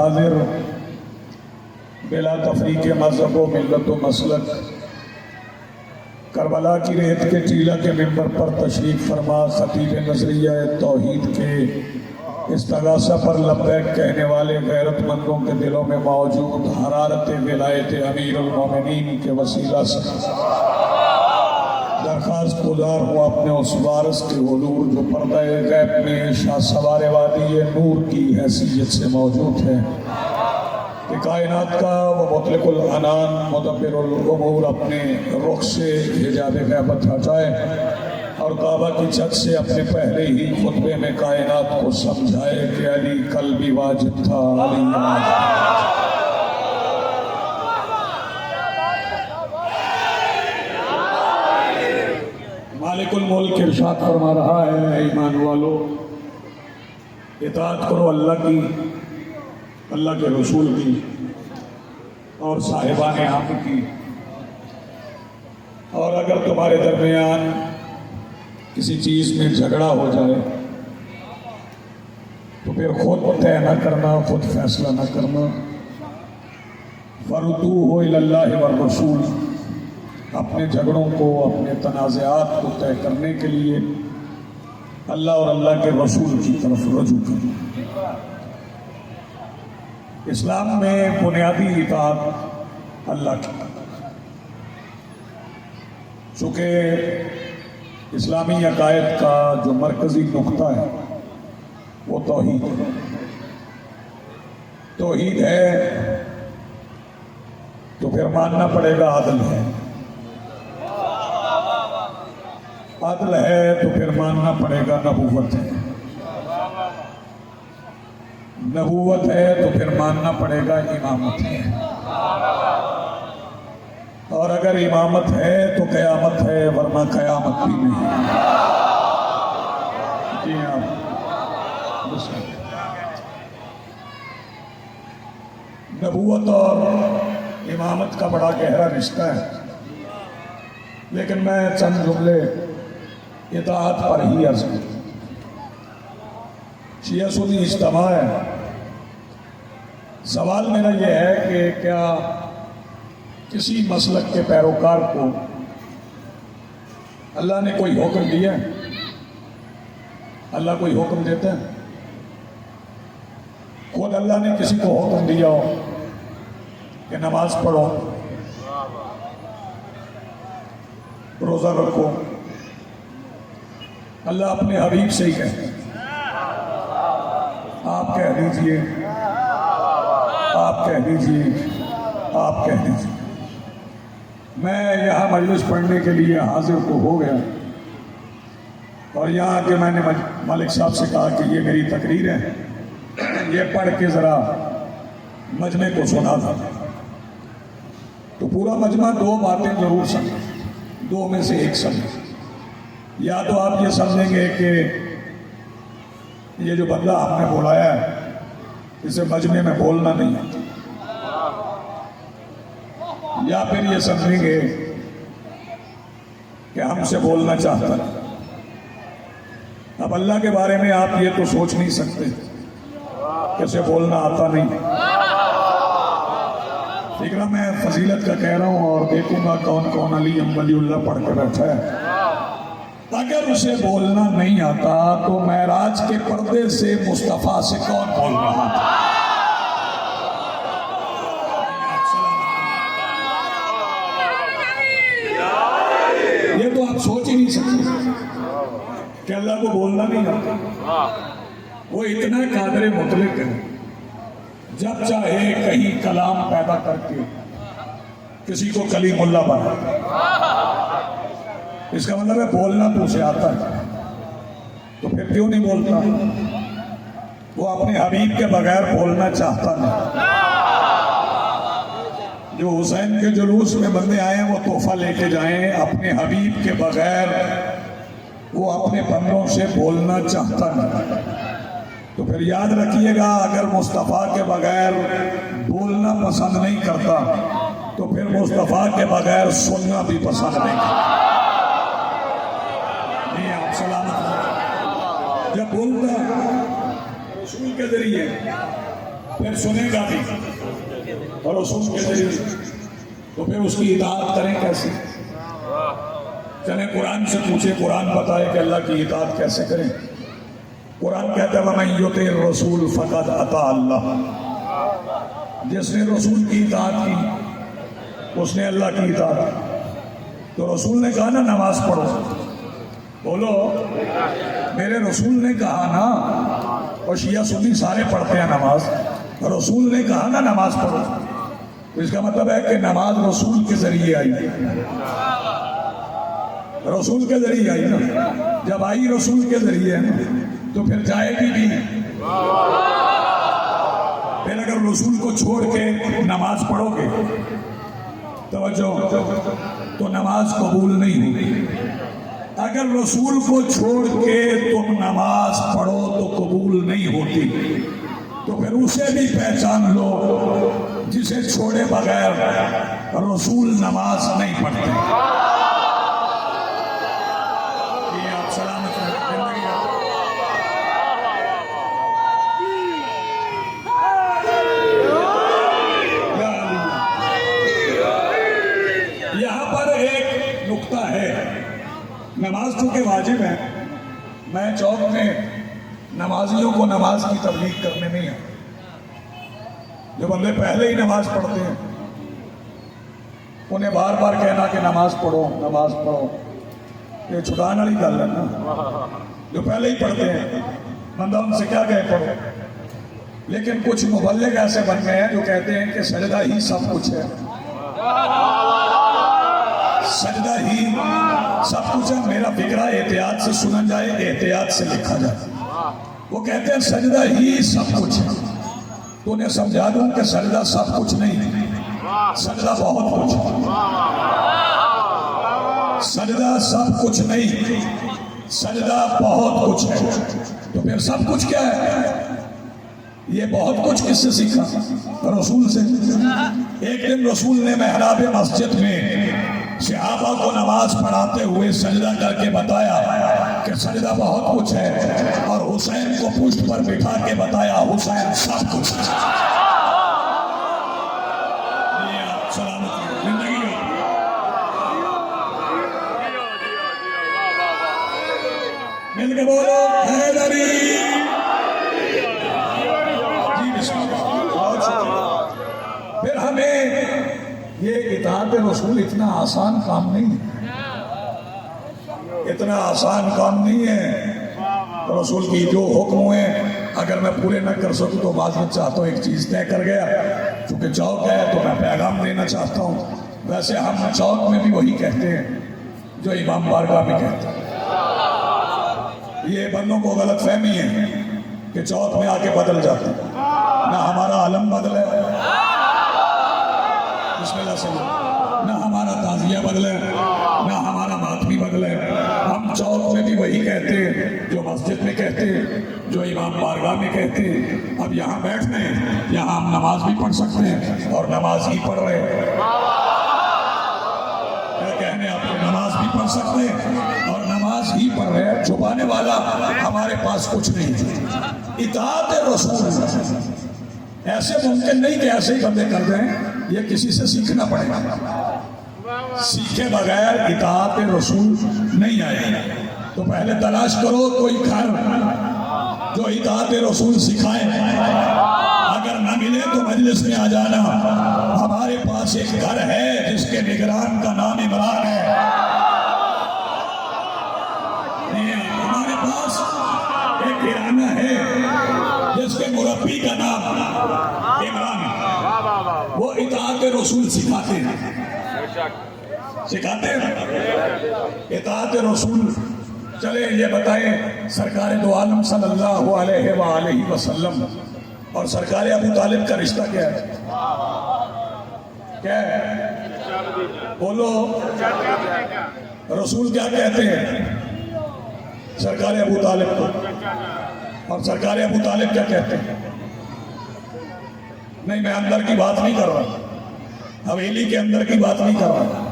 हाजिर बिला तफरीक मज़हब व मिल्लत व मसलक करबला की रेत के टीला के मिंबर पर तशरीफ़ फरमा खतीब नज़रिया तौहीद के इस्तगासा पर लब्बैक कहने वाले गैरतमंदों के दिलों में मौजूद हरारत विलायत अमीरुल मोमिनीन के वसीला से दरख्वास्त गुजार हुआ अपने उस वारिस के हुजूर जो पर्दा गैब में शाह सवार वादी नूर की हैसियत से मौजूद है कि कायनात का व मुतलकुल अनान मुदब्बिरुल उमूर अपने रुख से हिजाब गैबत हटाए और काबा की छत से अपने पहले ही खुतबे में कायनात को समझाए कि अली कल भी वाजिब था, अली मालिकुल मुल्क इरशाद फरमा रहा है, ईमान वालो इताअत करो अल्लाह की, अल्लाह के रसूल की और साहिबान आम की। और अगर तुम्हारे दरमियान किसी चीज़ में झगड़ा हो जाए तो फिर खुद तय न करना, खुद फैसला न करना। फरुद्दूहु इलल्लाहि व रसूल, अपने झगड़ों को, अपने तनाज़ात को तय करने के लिए अल्लाह और अल्लाह के रसूल की तरफ रुजू करो। इस्लाम में बुनियादी इताअत अल्लाह की, चूँकि इस्लामी अकायद का जो मरकज़ी नुक्ता है वो तौहीद है, तो फिर मानना पड़ेगा आदल है। आदल है तो फिर मानना पड़ेगा नबूवत है। नबूवत है तो फिर मानना पड़ेगा इमामत है। और अगर इमामत है तो क़यामत है, वरना क़यामत भी नहीं। जी हाँ, नबूवत और इमामत का बड़ा गहरा रिश्ता है, लेकिन मैं चंद जुमले इताअत पर ही अर्ज़ करूँ। शिया सुन्नी इज्तिमा है। सवाल मेरा यह है कि क्या किसी मसलक के पैरोकार को अल्लाह ने कोई हुक्म दिया है? अल्लाह कोई हुक्म देता है? खुद अल्लाह ने किसी को हुक्म दिया हो कि नमाज पढ़ो, रोज़ा रखो? अल्लाह अपने हबीब से ही कहते हैं। आप कह दीजिए, आप कह दीजिए, आप कह दीजिए। मैं यहाँ मजलिस पढ़ने के लिए हाजिर तो हो गया और यहाँ आके मैंने मलिक साहब से कहा कि ये मेरी तकरीर है, ये पढ़ के ज़रा मजमे को सुना था। तो पूरा मजमा दो बातें ज़रूर समझे, दो में से एक समझे। या तो आप ये समझेंगे कि ये जो बंदा आपने बुलाया है इसे मजमे में बोलना नहीं आता, या फिर ये समझेंगे कि हमसे बोलना चाहता है। अब अल्लाह के बारे में आप ये तो सोच नहीं सकते कैसे बोलना आता नहीं। ठीक ना, मैं फजीलत का कह रहा हूँ और देखूंगा कौन कौन अली वलीउल्लाह पढ़ के बैठा है। अगर उसे बोलना नहीं आता तो महराज के पर्दे से मुस्तफ़ा से कौन बोल रहा था? ये तो आप सोच ही नहीं सकते कि अल्लाह को बोलना नहीं आता। वो इतना कादरे मुतलक है, जब चाहे कहीं कलाम पैदा करके किसी को कलीमुल्लाह बना। इसका मतलब है बोलना तो उसे आता है, तो फिर क्यों नहीं बोलता? वो अपने हबीब के बगैर बोलना चाहता नहीं। जो हुसैन के जुलूस में बंदे आए वो तोहफा लेके जाएं, अपने हबीब के बगैर वो अपने बंदों से बोलना चाहता नहीं। तो फिर याद रखिएगा, अगर मुस्तफ़ा के बगैर बोलना पसंद नहीं करता तो फिर मुस्तफ़ा के बगैर सुनना भी पसंद नहीं करता। आप सलामत जब बोलता रसूल के जरिए फिर सुनेगा भी और रसूल के जरिए, तो फिर उसकी इताअत करें कैसे? चले कुरान से पूछे, कुरान बताए कि अल्लाह की इताअत कैसे करें। कुरान कहता है वमन युति रसूल फक़द अता अल्लाह, जिसने रसूल की इताअत की उसने अल्लाह की इताअत की। तो रसूल ने कहा ना नमाज पढ़ो, बोलो मेरे रसूल ने कहा ना, और शिया सुन्नी सारे पढ़ते हैं नमाज, रसूल ने कहा ना नमाज पढ़ो, तो इसका मतलब है कि नमाज रसूल के जरिए आई, रसूल के जरिए आई ना। जब आई रसूल के जरिए तो फिर जाएगी भी। फिर अगर रसूल को छोड़ के नमाज पढ़ोगे तवज्जो, तो नमाज कबूल नहीं होगी। अगर रसूल को छोड़ के तुम नमाज पढ़ो तो कबूल नहीं होती। तो फिर उसे भी पहचान लो जिसे छोड़े बगैर रसूल नमाज नहीं पढ़ते। ये आप सलामत यहाँ पर एक नुक्ता है, नमाज चूंकि वाजिब है, मैं चौक में नमाजियों को नमाज की तबलीग करने नहीं है। जो बंदे पहले ही नमाज पढ़ते हैं उन्हें बार बार कहना कि नमाज पढ़ो नमाज पढ़ो, ये छुड़ाने वाली गल है ना। जो पहले ही पढ़ते हैं बंदा उनसे क्या कहे पढ़ो। लेकिन कुछ मुबल्लिग ऐसे बन गए हैं जो कहते हैं कि सजदा ही सब कुछ है, सजदा ही सब कुछ है। मेरा फिक्रा एहतियात से सुना जाए, एहतियात से लिखा जाए। वो कहते हैं सजदा ही सब कुछ है। तो उन्हें समझा दूं कि सजदा सब कुछ नहीं, सजदा बहुत कुछ है। सजदा सब कुछ नहीं, सजदा बहुत कुछ है। तो फिर सब कुछ क्या है? ये बहुत कुछ किससे सीखा? रसूल से। एक दिन रसूल ने मेहराब मस्जिद में सहाबा को नमाज पढ़ाते हुए सजदा करके बताया कि सजदा बहुत कुछ है, और हुसैन को पुष्ट पर बिठा के बताया हुसैन सब कुछ है। सलामत जिंदगी मिल के बोलो हैदरी। फिर हमें ये इताअत रसूल इतना आसान काम नहीं है, इतना आसान काम नहीं है। रसूल की जो हुक्म हुए अगर मैं पूरे न कर सकूं तो बाद में चाहता हूँ एक चीज़ तय कर गया, चूँकि चौक है तो मैं पैगाम देना चाहता हूँ। वैसे हम चौक में भी वही कहते हैं जो इमाम बारगाह में कहते हैं। ये बंदों को गलत फहमी है कि चौक में आके बदल जाते हैं। ना हमारा आलम बदले, ना हमारा ताजिया बदले, ना हमारा मातमी बदले। हम चौक में भी वही कहते हैं जो मस्जिद में कहते हैं, जो इमाम बारगाह में कहते हैं। अब यहाँ बैठने, यहाँ हम नमाज भी पढ़ सकते हैं और नमाज ही पढ़ रहे हैं। क्या कहने आपको, नमाज भी पढ़ सकते हैं और नमाज ही पढ़ रहे हैं। छुपाने वाला हमारे पास कुछ नहीं है। इताअत रसूल ऐसे मुमकिन नहीं कि ऐसे ही बंदे कर दें, ये किसी से सीखना पड़ेगा। सीखे बगैर इताअत रसूल नहीं आएगी। तो पहले तलाश करो कोई घर जो इताअत रसूल सिखाए। अगर ना मिले तो मजलिस में आ जाना। हमारे पास एक घर है जिसके निगरान का नाम इमरान है। हमारे पास एक किराना है जिसके मुरब्बी का नाम इमरान है। वो इताअत रसूल सिखाते हैं, सिखाते हैं इताअत रसूल। चले ये बताएं, सरकार दो आलम सल्लल्लाहु अलैहि वसल्लम और सरकार अबू तालिब का रिश्ता क्या है? क्या है? बोलो। रसूल क्या कहते हैं सरकार अबू तालिब को, और सरकार अबू तालिब क्या कहते हैं? नहीं, मैं अंदर की बात नहीं कर रहा, हवेली के अंदर की बात नहीं कर रहा।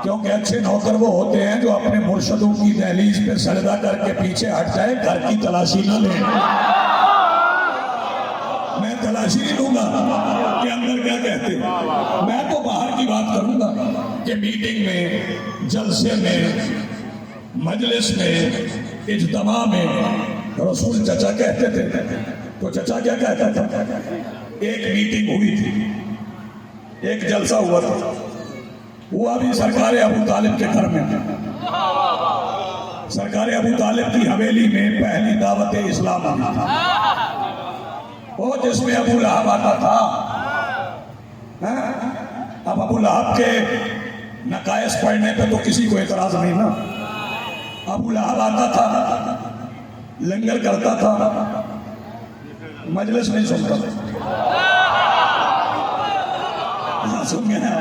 क्योंकि अच्छे नौकर वो होते हैं जो अपने मुर्शदों की दहलीज पे सजदा करके पीछे हट जाए, घर की तलाशी न ले। मैं तलाशी नहीं लूंगा कि अंदर क्या कहते हैं। मैं तो बाहर की बात करूंगा कि मीटिंग में, जलसे में, मजलिस में, इज्तिमा में रसूल चचा कहते थे। तो चचा क्या कहता था? एक मीटिंग हुई थी, एक जलसा हुआ था, हुआ भी सरकार अबू तालिब के घर में। सरकार अबू तालिब की हवेली में पहली दावत इस्लाम हुई थी, वो जिसमें अबू लहब आता था। अब अबू लहब के नकायस पढ़ने पे तो किसी को एतराज नहीं ना। अबू लहब आता था, लंगर करता था, मजलिस नहीं सुनता था। सुन गया?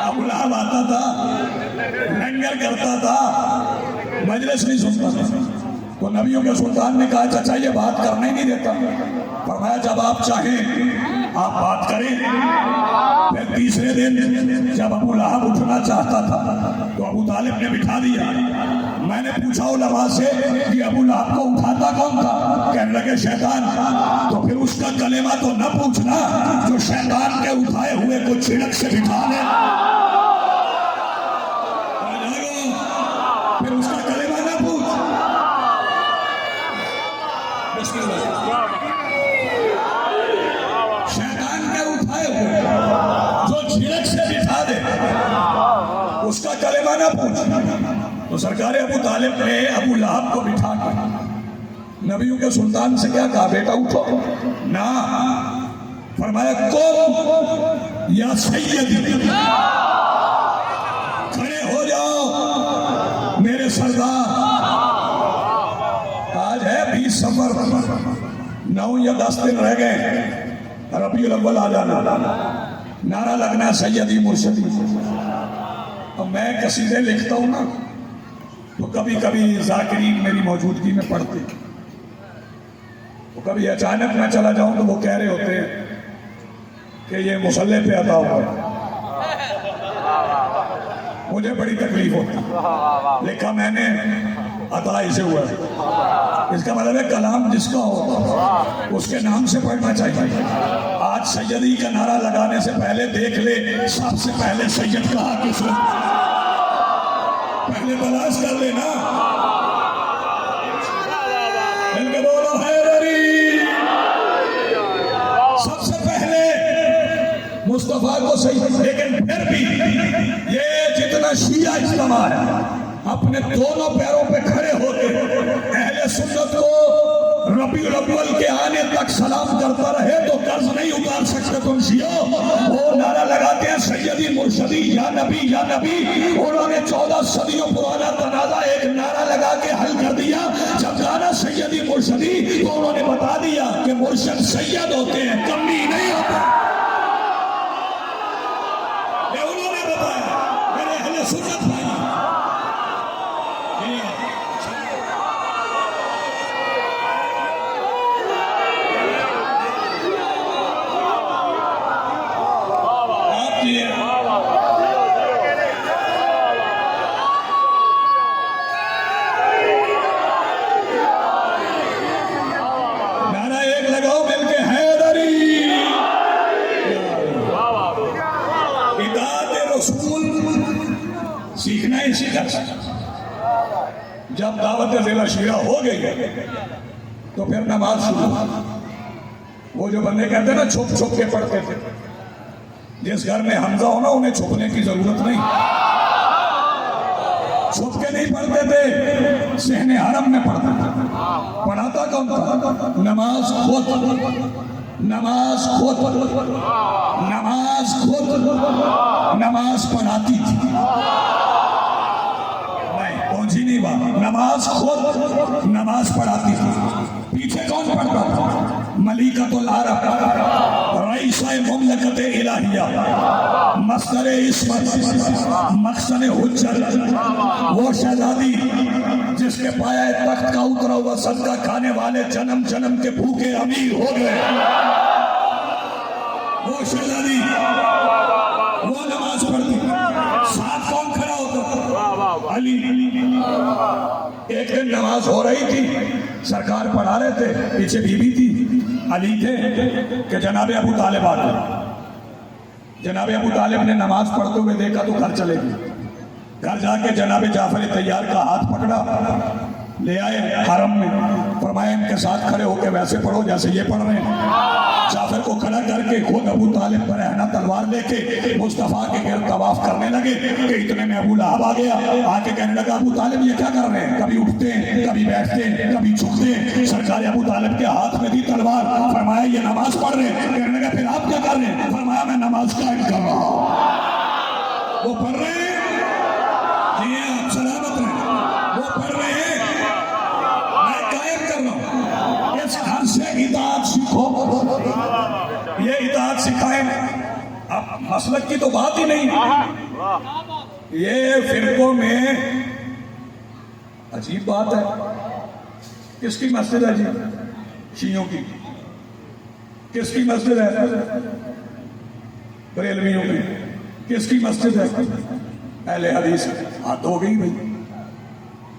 अबू लहब आता था, लंगर करता था, मजलिस नहीं सुनता था। तो नबियों के सुल्तान ने कहा चाचा ये बात करने ही नहीं देता। फरमाया जब आप चाहें आप बात करें। फिर तीसरे दिन जब अबू लहब उठना चाहता था तो अबू तालिब ने बिठा दिया। मैंने पूछा उलमा से कि अबू लहब को उठाता कौन था? कहने लगे शैतान। तो फिर उसका कलेमा तो न पूछना जो शैतान के उठाए हुए को छिड़क से बिठा ले। फिर उसका कलेमा ना पूछ। शैतान के उठाए हुए जो छिड़क से बिठा दे उसका कलेमा ना पूछ। तो सरकार अबू तालिब ने अबू लहब को बिठा के नबियों के सुल्तान से क्या कहा? बेटा उठो ना। फरमाया कौन या सैयदी, खड़े हो जाओ मेरे सरदार। आज है 20 सफर, 9 या 10 दिन रह गए, रबीउल अव्वल आ जाना, नारा लगना सैयदी मुर्शदी। अब मैं कसीदे लिखता हूँ ना तो कभी कभी जाकिरीन मेरी मौजूदगी में पढ़ते, तो कभी अचानक मैं चला जाऊं तो वो कह रहे होते हैं कि ये मुसल्ले पे अता हुआ है। मुझे बड़ी तकलीफ होती। लिखा मैंने अता इसे हुआ है, इसका मतलब है कलाम जिसका हो उसके नाम से पढ़ना चाहिए। आज सैयदी का नारा लगाने से पहले देख ले सबसे पहले सैयद कहा किसने, पहले तलाश कर लेना। इनके बोलो हैदरी, सबसे पहले मुस्तफा को सही। लेकिन फिर भी ये जितना शिया इज्तिमा है अपने दोनों पैरों पे खड़े होके अहले सुन्नत को रबीउल अव्वल के आने तक सलाम करता रहे तो कर्ज नहीं उतार सकते तुम शियो। वो नारा लगाते हैं सैयदी मुर्शदी या नबी या नबी। उन्होंने 14 सदियों पुराना तनाजा एक नारा लगा के हल कर दिया। जब गाना सैयदी मुर्शदी तो उन्होंने बता दिया कि मुर्शद सैयद होते हैं, कमी नहीं होता। ये उन्होंने बताया मेरे अहले सुन्नत भाई। सीखना ही सीखा। जब दावत ज़िला शीरा हो गई तो फिर नमाज शुरू। वो जो बंदे कहते हैं ना छुप छुप के पढ़ते थे, जिस घर में हमजा हो ना उन्हें छुपने की जरूरत नहीं, छुप के नहीं पढ़ते थे, सहने हरम में पढ़ते थे। पढ़ाता कौन था? नमाज खुद, नमाज खुद, नमाज खुद नमाज पढ़ाती थी। पहुंची नहीं बात। नमाज खुद नमाज पढ़ाती थी। पीछे कौन पढ़ता था? मलिकातुल अरब, रईसा मुमलकत इलाहिया, मस्तर इस्मत, मकसद हुज्जत, वो शहजादी जिसके पाया तख्त का उतरा हुआ सदका खाने वाले जन्म जन्म के भूखे अमीर हो गए। वो शहजादी वो नमाज पढ़ती। साथ कौन खड़ा होता? अली। एक दिन नमाज हो रही थी, सरकार पढ़ा रहे थे, पीछे बीबी थी, अली थे कि जनाब अबू तालिब आ गए। जनाब अबू तालिब ने नमाज पढ़ते हुए देखा तो घर चले गए। घर जाके जनाब जाफर तैयार का हाथ पकड़ा, ले आए हरम में, फरमाया इनके साथ खड़े होकर वैसे पढ़ो जैसे ये पढ़ रहे हैं। जाफर को खड़ा करके खुद अबू तालिब पर रहना तलवार लेके मुस्तफ़ा के गिर्द तवाफ करने लगे कि इतने में अबू लहब आ गया। आके कहने लगा अबू तालिब ये क्या कर रहे हैं, कभी उठते हैं, कभी बैठते हैं, कभी झुकते हैं। सरकार अबू तालिब के हाथ में दी तलवार, फरमाया ये नमाज पढ़ रहे हैं। कहने लगा फिर आप क्या कर रहे हैं, फरमाया मैं नमाज कायम कर रहा हूं। वो पढ़ रहे हैं, ये आप सलामत रहे, वो पढ़ रहे हैं, मैं कायम कर रहा हूं। इस घर से इताअत सीखो, ये इताअत सिखाए। अब मसलक की तो बात ही नहीं, ये फिरकों में अजीब बात है। किसकी मस्जिद है जी, शियों की? किसकी मस्जिद है, बरेलवियों की? किसकी मस्जिद है, अहले हदीस? हाथ हो गई भाई,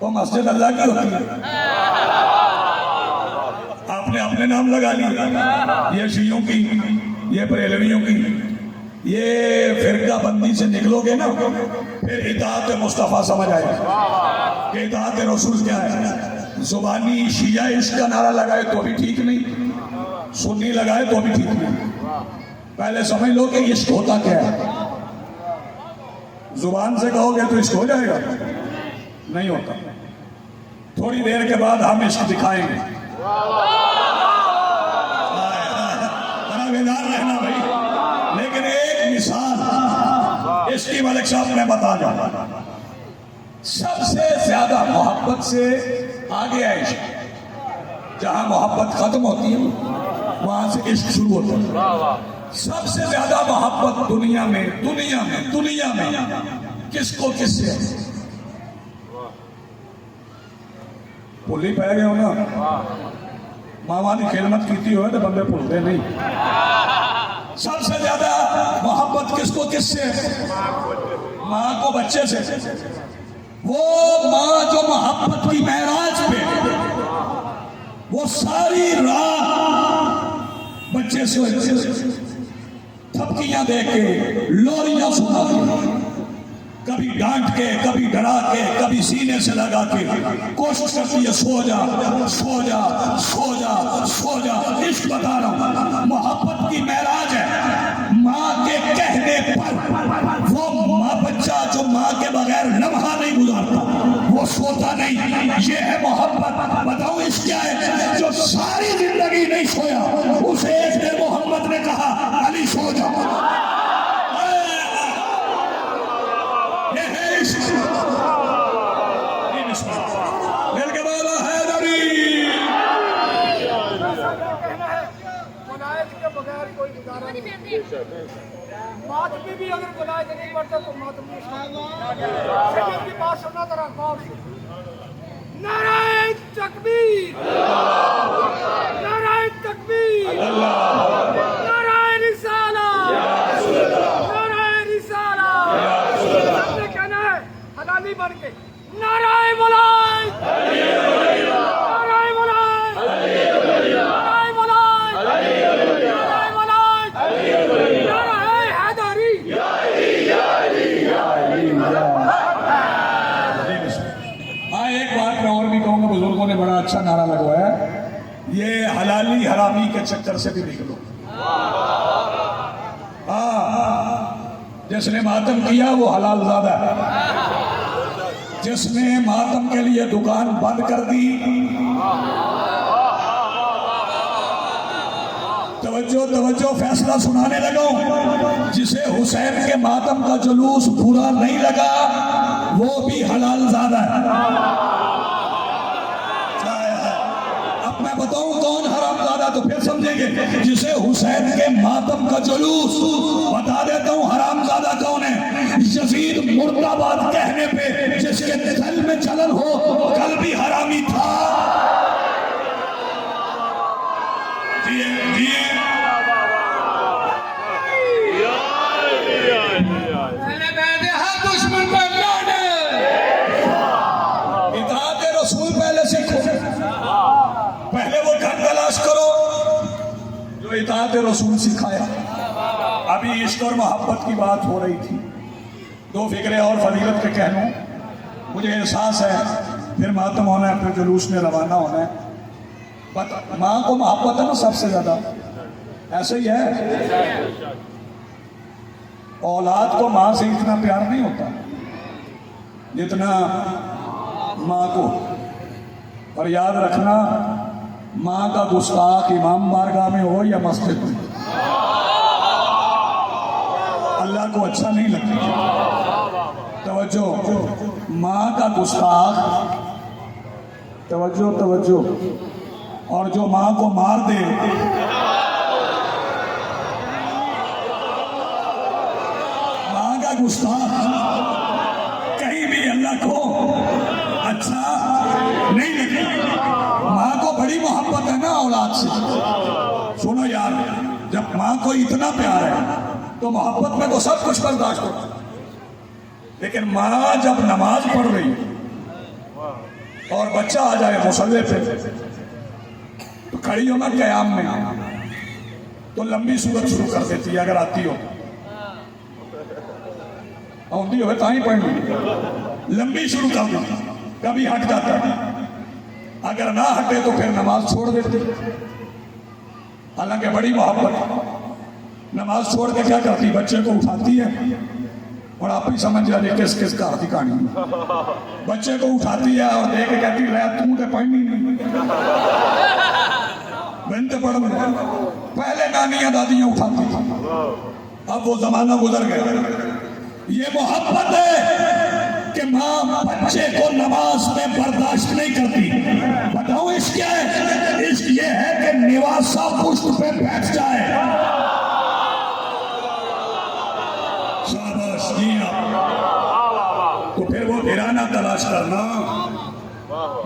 वो मस्जिद अल्लाह की होती है, आपने अपने नाम लगा लिया। ये शियों की, ये बरेलवियों की, ये फिरका बंदी से निकलोगे ना फिर इताअत मुस्तफ़ा समझ आएगा कि इताअत रसूल क्या है। जुबानी शिया इसका नारा लगाए तो भी ठीक नहीं, सुन्नी लगाए तो भी ठीक नहीं। पहले समझ लो कि इश्क होता क्या है। जुबान से कहोगे तो इश्क हो जाएगा, नहीं होता। थोड़ी देर के बाद हम इश्क दिखाएंगे। बेदार रहना भाई। लेकिन एक मिसाल इसकी मलिक साहब ने बता दिया, सबसे ज्यादा मोहब्बत से आगे है इश्क। जहां मोहब्बत खत्म होती है वहां से इश्क शुरू होता है। सबसे ज्यादा मोहब्बत दुनिया में किसको किससे? भुली पै गए हो ना, मावा की खिदमत की हो तो बंदे भूलते नहीं। सबसे ज्यादा मोहब्बत किसको किससे? माँ को बच्चे से। वो माँ जो मोहब्बत की महराज पे वो सारी रात बच्चे से थपकियां दे के, लोरियां सुना के, कभी डांट के, कभी डरा के, कभी सीने से लगा के कोशिश करती है सो जा सो जा सो जा सो जा। इश्क बता रहा हूं, मोहब्बत की महराज है। माँ के कहने पर वो माँ बच्चा जो माँ के बगैर लम्हा नहीं गुजारता, वो सोता नहीं। ये है मोहब्बत। बताऊं इश्क क्या है? जो सारी जिंदगी नहीं सोया उसे एक दिन मोहम्मद ने कहा अली सो जा। मातमी भी अगर बुलाए नहीं पड़ता तो मातमी की बात सुनना जरा गौर से। नाराए तकबीर, नाराए तकबीर, नाराए रिसाला, नाराए रिसाला। सबने कहना है हलाली बन के नाराए बुलाए, नाराए बुलाए, नाराए बुलाए, नाराए बुलाए, नाराए हैदरी। हाँ, एक बात मैं और भी कहूँगा, बुजुर्गों ने बड़ा अच्छा नारा लगवाया, ये हलाली हरामी के चक्कर से भी निकलो। हाँ, जिसने मातम किया वो हलाल ज़्यादा है। जिसने मातम के लिए दुकान बंद कर दी, तवज्जो फैसला सुनाने लगा। जिसे हुसैन के मातम का जुलूस बुरा नहीं लगा वो भी हलाल ज़्यादा है। अब मैं बताऊं कौन हरामज़ादा, तो फिर समझेंगे। जिसे हुसैन के मातम का जुलूस, बता देता हूं हरामज़ादा कौन है। यजीद मुर्दाबाद कहने पे जिसके दिल में जलन हो, कल भी हरामी था। दुश्मन को हयात रसूल सिखाया। अभी इश्क और मोहब्बत की बात हो रही थी। दो फिक्रे और फजीलत के कह लूँ, मुझे एहसास है फिर मातम होना है, फिर जुलूस में रवाना होना है। बट माँ को मोहब्बत है ना सबसे ज़्यादा, ऐसे ही है। औलाद को माँ से इतना प्यार नहीं होता जितना माँ को। और याद रखना, माँ का गुस्ताख इमाम बारगाह में हो या मस्जिद में, अल्लाह को अच्छा नहीं लगता। तवज्जो, माँ का गुस्ताख, तवज्जो तवज्जो, और जो माँ को मार दे, माँ का गुस्ताख कहीं भी अल्लाह को अच्छा नहीं लगेगा। माँ को बड़ी मोहब्बत है ना औलाद से। सुनो यार, जब माँ को इतना प्यार है तो मोहब्बत में तो सब कुछ बर्दाश्त होता है। लेकिन माँ जब नमाज पढ़ रही और बच्चा आ जाए मुसल्ले पे, तो खड़ी हो ना क़याम में, तो लंबी सूरत शुरू कर देती है, अगर आती हो आती हो तो ही पढ़ ली, लंबी शुरू कर देती, कभी हट जाता है, अगर ना हटे तो फिर नमाज छोड़ देते। हालांकि बड़ी मोहब्बत, नमाज छोड़ के क्या करती, बच्चे को उठाती है, और आप ही समझ जाइए किस किस का हाथी कहानी। बच्चे को उठाती है और देख के कहती है तू तो पढ़नी नहीं, मैंने तो पढ़ लिया। पहले नानियां दादियां उठाती थी, अब वो जमाना गुजर गया। ये मोहब्बत है कि माँ बच्चे को नमाज में बर्दाश्त नहीं करती। बताओ इश्क क्या है? इश्क ये है कि निवासा पुष्ट पे बैठ जाए। शाबाश जी। तो फिर वो वीराना तलाश करना,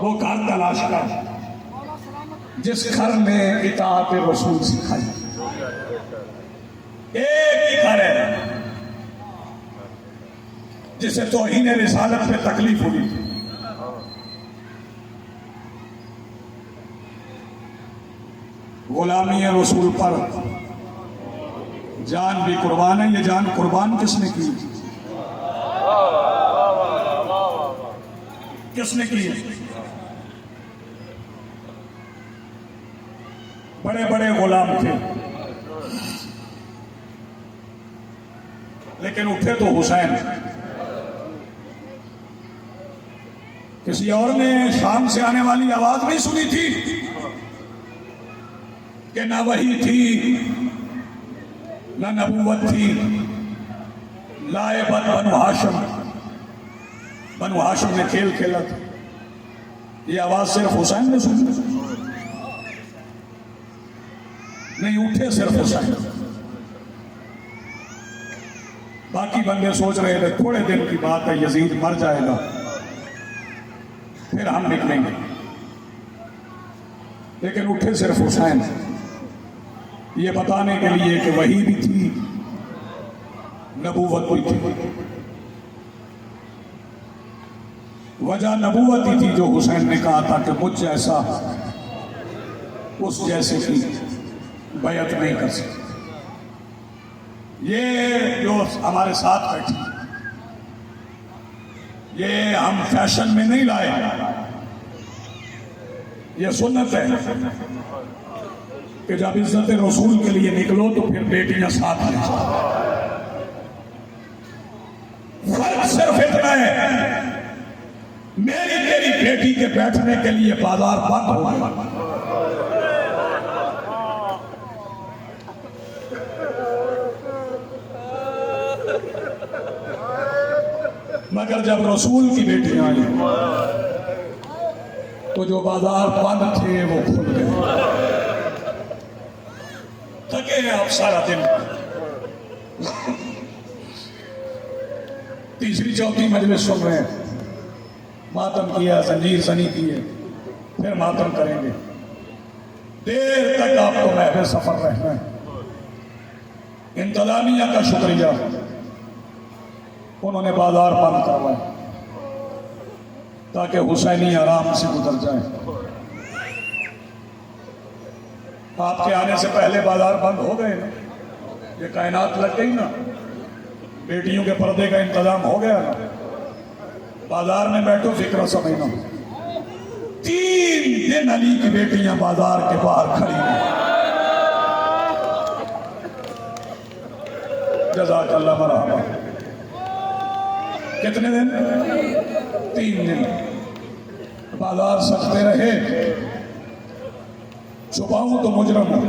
वो घर तलाश कर जिस घर में इताअत रसूल सिखाई। एक ही घर है जिसे तौहीन रिसालत पे तकलीफ हुई। गुलामी रसूल पर जान भी कुर्बान है। ये जान कुर्बान किसने की? किसने की? बड़े बड़े गुलाम थे, लेकिन उठे तो हुसैन। किसी और ने शाम से आने वाली आवाज नहीं सुनी थी कि ना वही थी ना नबूवत थी। लाए बनु हाशिम, बनु हाशिम ने खेल खेला था। ये आवाज सिर्फ हुसैन ने सुनी नहीं, उठे सिर्फ हुसैन। बाकी बंदे सोच रहे थे थोड़े दिन की बात है, यजीद मर जाएगा फिर हम निकलेंगे, लेकिन उठे सिर्फ हुसैन, ये बताने के लिए कि वही भी थी, नबूवत भी थी। वजह नबूवत ही थी जो हुसैन ने कहा था कि मुझ जैसा उस जैसे की बैत नहीं कर सकते। ये जो हमारे साथ बैठी, ये हम फैशन में नहीं लाए, ये सुन्नत है कि जब इज्जत रसूल के लिए निकलो तो फिर बेटियां साथ ले जाओ। फर्क सिर्फ इतना है, मेरी तेरी बेटी के बैठने के लिए बाजार बंद हो गया, मगर जब रसूल की बेटियां आई तो जो बाजार बंद थे वो खुल गए। थके हैं आप सारा दिन, तीसरी चौथी मजलिस सुन रहे हैं, मातम किया, जंजीर सनी की है, फिर मातम करेंगे। देर तक आपको महफिल सफर रहना है। इंतजामिया का शुक्रिया, उन्होंने बाजार बंद करवाए ताकि हुसैनी आराम से गुजर जाए। आपके आने से पहले बाजार बंद हो गए ना, ये कायनात लग गई ना, बेटियों के पर्दे का इंतजाम हो गया ना, बाजार में बैठो फिक्र समझना। 3 दिन अली की बेटियां बाजार के बाहर खड़ी हैं। जज़ाकल्लाह मरहबा। कितने दिन? 3 दिन बाजार सजते रहे। छुपाऊं तो मुजरम हूं,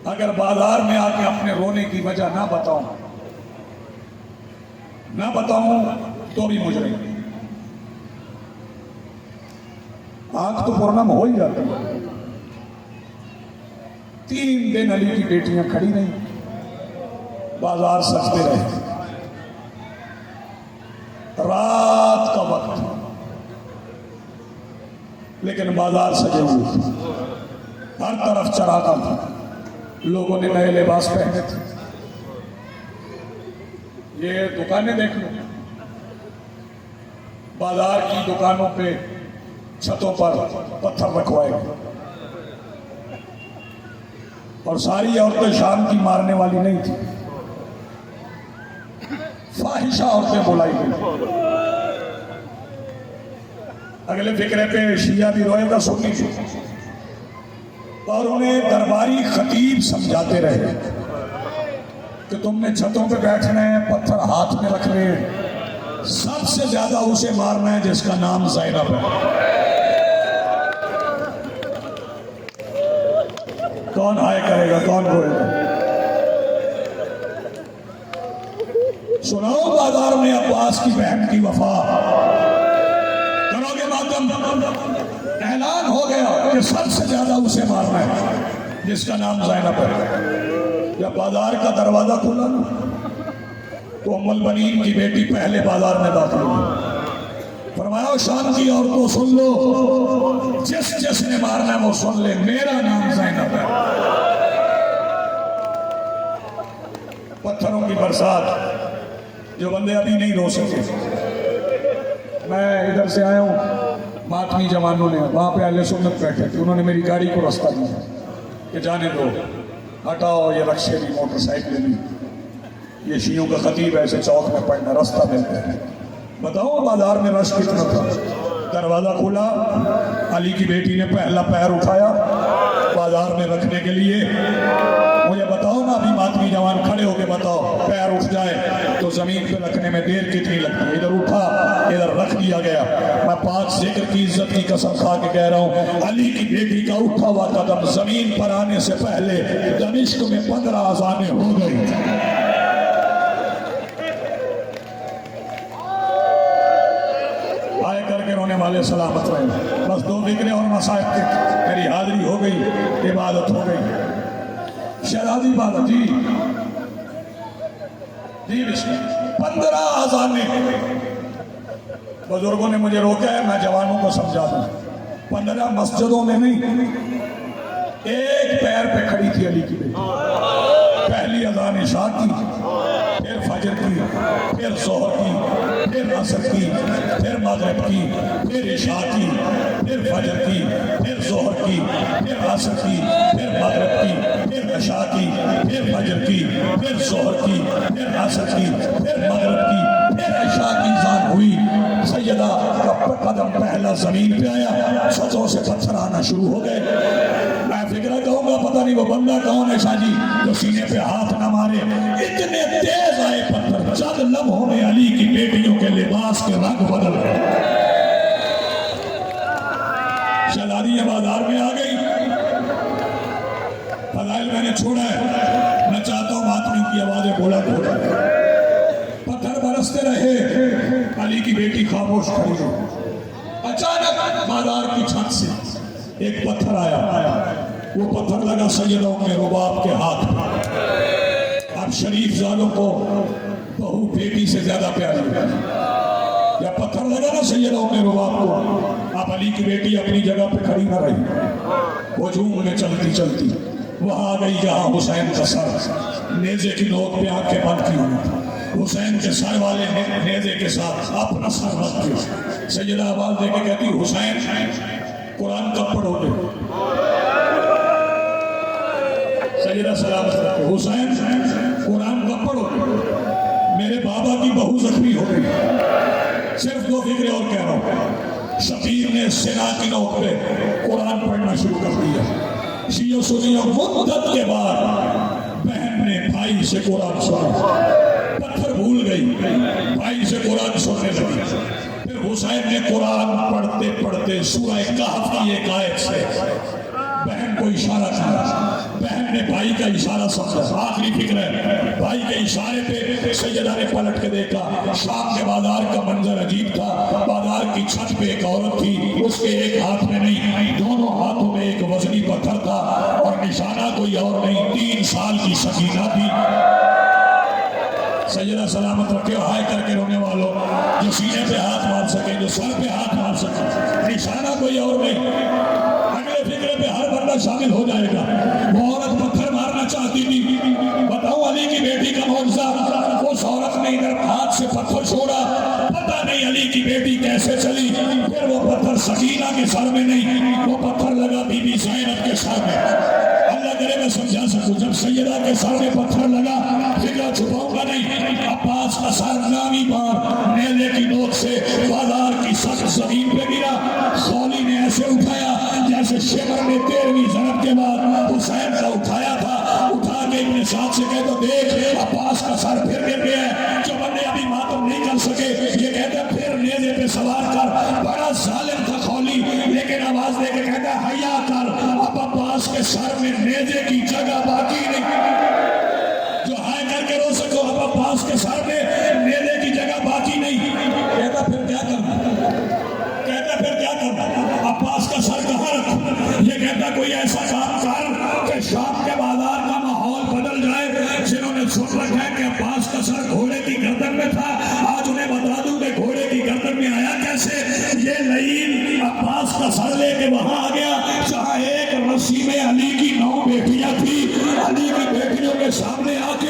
अगर बाजार में आके अपने रोने की वजह ना बताऊं तो भी मुजरिम। आंख तो पूर्णम हो ही जाती है। 3 दिन अली की बेटियां खड़ी नहीं, बाजार सजते रहे। रात का वक्त, लेकिन बाजार सजे हुए थे, हर तरफ चरागा था, लोगों ने नए लिबास पहने थे। ये दुकानें देख लो, बाजार की दुकानों पे छतों पर पत्थर रखवाए गए, और सारी औरतें शाम की मारने वाली नहीं थी, फाहिशा औरतें बुलाई गई। अगले फिक्रे पे शिया भी रोएगा, सुन्नी भी, और उन्हें दरबारी खतीब समझाते रहे कि तुमने छतों पे बैठना है, पत्थर हाथ में रखने हैं, सबसे ज्यादा उसे मारना है जिसका नाम ज़ैनब है। कौन हाय करेगा, कौन रोएगा? सुनाओ बाजार में अब्बास की बहन की वफा करोगे मातम। ऐलान हो गया कि सबसे ज्यादा उसे मारना है जिसका नाम ज़ैनब है। जब बाजार का दरवाजा खुला ना, तो उम्मुल बनीन की बेटी पहले बाजार में दाखिल हुई। फरमाया शाम की औरतों सुन लो, जिसने मारना है वो सुन ले, मेरा नाम ज़ैनब है। पत्थरों की बरसात, जो बंदे अभी नहीं रो सके। मैं इधर से आया हूँ, मातमी जवानों ने वहाँ पे अहले सुन्नत बैठे थे, उन्होंने मेरी गाड़ी को रास्ता दिया कि जाने दो, हटाओ ये रक्शे भी, मोटरसाइकिल भी, ये शियों का खतीब ऐसे चौक में पड़ना, रास्ता मिलता है। बताओ बाजार में रश कितना था। दरवाजा खुला, अली की बेटी ने पहला पैर उठाया बाजार में रखने के लिए। मुझे बताओ ना, अभी मातमी जवान खड़े होके बताओ, पैर उठ जाए तो जमीन पे रखने में देर कितनी लगती है? इधर उठा, इधर रख दिया गया। मैं पाक जिक्र की इज्जत की कसम खा के कह रहा हूँ, अली की बेटी का उठा हुआ कदम जमीन पर आने से पहले दमिश्क में 15 अज़ानें हो गई। आए करके रोने वाले सलामत रहे। बस 2 फिक्रे और मसाइब के, मेरी हाजिरी हो गई, इबादत हो गई। शहजादी इबादत जी 15 अज़ानें। बुजुर्गों ने मुझे रोका है, मैं जवानों को समझा दूं। 15 मस्जिदों में नहीं, एक पैर पे खड़ी थी अली की बेटी। पहली अज़ान इशा की, फिर फजर की, फिर ज़ोहर की, फिर असर की, फिर मगरिब की, फिर इशा की, फिर फजर की, फिर ज़ोहर की, फिर असर की, फिर मगरिब की, फिर इशा की, फिर फजर की, फिर ज़ोहर की, फिर असर की, फिर मगरिब की, फिर इशा की ज़ान हुई। सैयदा का कदम पहला जमीन पे आया, छतों से पत्थर आना शुरू हो गए। मैं फिक्र कहूंगा, पता नहीं वो बंदा कौन है शाजी जो सीने पे हाथ न मारे। इतने तेज आए पत्थर, चंद लम्हों में अली की बेटियों के लिबास के रंग बदल गए। शहजादियां बाजार में आ गई। फजाइल मैंने छोड़ा है, मैं चाहता हूं मातमियों की आवाजें बुलंद हो जाए। पत्थर बरसते रहे, अली की बेटी खामोश खड़ी हो। अचानक बाजार की छत से एक पत्थर आया। वो पत्थर लगा सैयदा उम्मे रुबाब के हाथ में। अब शरीफ जालों को बहू बेटी से ज्यादा प्यारी है। जब पत्थर लगा ना सैयदा उम्मे रुबाब को, अब अली की बेटी अपनी जगह पे खड़ी न रही, वो झूम में चलती चलती वहां आ गई जहां हुसैन का सर नेजे की नोक पे आंखें बंद की हुई थी। हुसैन के सर वाले नेजे के साथ अपना सर रख दिया। सैयदा आवाज देके कहती, हुसैन कुरान कब पढ़ोगे? फिक्र और कह रहा हूँ। शबीर ने सेना की नोक पे कुरान पढ़ना शुरू कर दिया। शियो सुनियो मुद्दत के बाद बहन ने भाई से कुरान सुना, पत्थर भूल गई, भाई से कुरान सुनने लगी। फिर हुसैन ने कुरान पढ़ते पढ़ते सूरह कहफ की एक आयत से बहन को इशारा किया। बहन ने भाई का इशारा समझा, आखिरी फिक्र है। भाई के इशारे पे सैयदा ने पलट के देखा। शाम के बाजार का मंजर अजीब था। बाजार की छत पे एक औरत थी, उसके एक हाथ में नहीं, दोनों हाथों में एक वजनी पत्थर था और निशाना कोई और नहीं, 3 साल की सकीना थी। सैयदा सलामत रखे, हाय करके रोने वालों, जो सीने पे हाथ मार सके, जो सर पे हाथ मार सके, निशाना कोई और नहीं। अगले फिक्रे पे हर बंदा शामिल हो जाएगा। वो औरत पत्थर मारना चाहती थी। बताओ अली की बेटी का मौजज़ा, उस औरत ने इधर हाथ से पत्थर छोड़ा, पता नहीं अली की बेटी कैसे चली। फिर वो पत्थर सकीना के सर में नहीं, वो पत्थर लगा बीबी ज़ैनब के सर में। अल्लाह करे मैं समझा सकूं। जब सैयदा के सर में पत्थर लगा, फिक्र छुपाऊंगा नहीं, अब्बास का सर नामी बार नेले की नोक से बाजार की सख्त जमीन पे गिरा। खौली ने ऐसे उठाया जैसे शेबर ने 13वीं ज़नब के बाद हुसैन का उठाया था। उठा के अपने साथ से कहे तो देख, अब्बास का सर फिर गिर गया है। जो बंदे अभी मातम नहीं कर सके, ये कहते फिर नेज़े पे सवार कर। बड़ा जालिम था खौली, लेकिन आवाज दे के कहता हया कर, अब अब्बास के सर में नेज़े की जगह बाकी नहीं। जो हाय करके रो सको, अब अब्बास के सर में नेज़े की जगह बाकी नहीं। कहता फिर क्या करना, कहता फिर क्या करना, अब्बास का सर कहाँ रखूं। ये कहता कोई ऐसा काम कर कि शाम के बाजार का माहौल बदल जाए। जिन्होंने सुन रखा है कि अब्बास का सर घोड़े की गर्दन में था, आज उन्हें बता दूं कि घोड़े की गर्दन में आया कैसे। ये लईन अब्बास का सर लेके वहां आ गया जहां एक रस्सी में अली की 9 बेटियां थी। अली की बेटियों के सामने आके